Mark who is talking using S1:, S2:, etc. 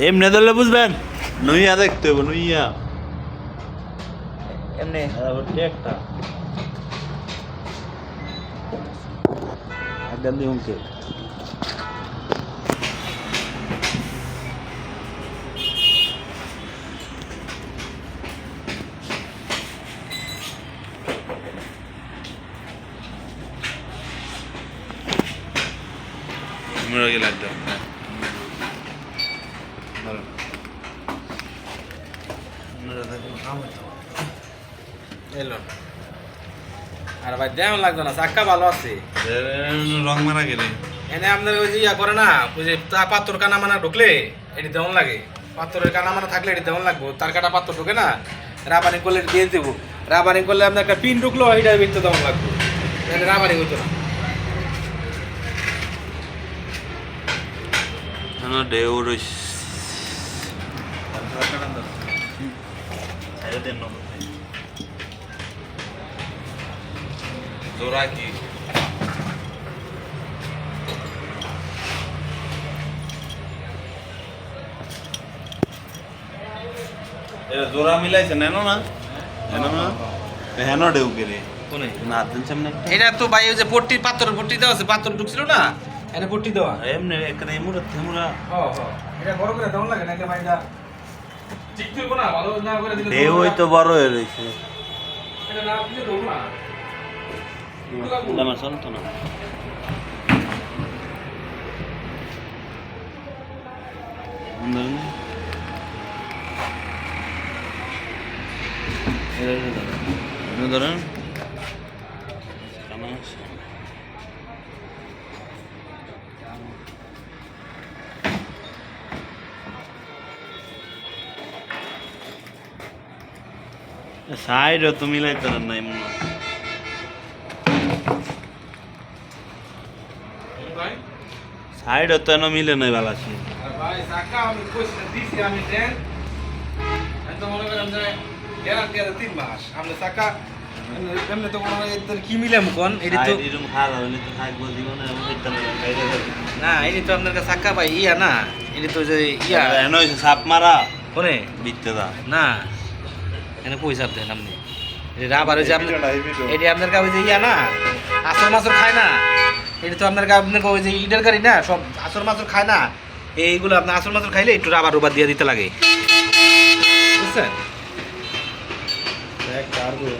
S1: এমনি ধরলে বুঝবেন নুইয়া দেখতে হবে নুইয়া
S2: এমনি
S1: একটা একদম দিউমকে মেরে গেল একদম
S2: এলো আর ভাই দেওয়া লাগতো না চাক্কা ভালো আছে
S1: রং মারা গেলে
S2: এনে আপনার ওই যে ইয়া করে না ওই যে পাথর কানা মানা ঢুকলে এটি দেওয়ান লাগে পাথরের কানা মানা থাকলে এটি দেওয়ান লাগবো তার কাটা পাথর ঢুকে না রাবারিং করলে দিয়ে দেবো রাবারিং করলে আপনার একটা পিন ঢুকলো এটার ভিতরে দেওয়ান লাগবো এটা রাবারিং হইতো না
S1: ঢেউ রইস জোড়া কি জোড়া মিলাইছে নেনো না নেনো না হেন ঢেউ কে রে
S2: কোনে
S1: না দিন সামনে
S2: এটা তো ভাই ওই যে পট্টি পাথর পট্টি দেওয়া আছে পাথর ঢুকছিল না এটা পট্টি দেওয়া
S1: এমনি এখানে এমুরা থেমুরা
S2: এটা বড় করে দেওয়ান লাগে না এটা ভাই ঠিক করবো না ভালো না করে দিলে
S1: ঢেউই তো বড় হয়ে রয়েছে
S2: এটা না দিলে দেবো না
S1: আমার শোন তো না ধরেন সাইড তো মিলাইতে নাই মনে সাইড তো এনে মিলে নাই ভালো আছে
S2: ভাই চাকা আমি কইছি দিছি আমি দেন তো মনে করেন যে গ্যারান্টি আছে 3 মাস আমরা চাকা এমনি তো কোনো এদের কি মিলে মুকন এটি তো
S1: এরকম খারাপ হলে তো থাকবো জীবনে আমি দেখতে
S2: না এটি তো আপনার কাছে চাকা ভাই ইয়া না এটি তো যে ইয়া
S1: এনে হয়েছে সাপ মারা
S2: কোনে
S1: বিকতে দা
S2: না এনে পয়সা দেন আপনি এটি রাবার হয়েছে আপনি এটি আপনার কাছে যে ইয়া না আসর মাসর খায় না এটি তো আপনার আপনার ওই যে ইটের গাড়ি না সব আসর মাসর খায় না এইগুলো আপনার আসর মাসর খাইলে একটু রাবার রুবার দিয়ে দিতে লাগে বুঝছেন
S1: এক কার্গো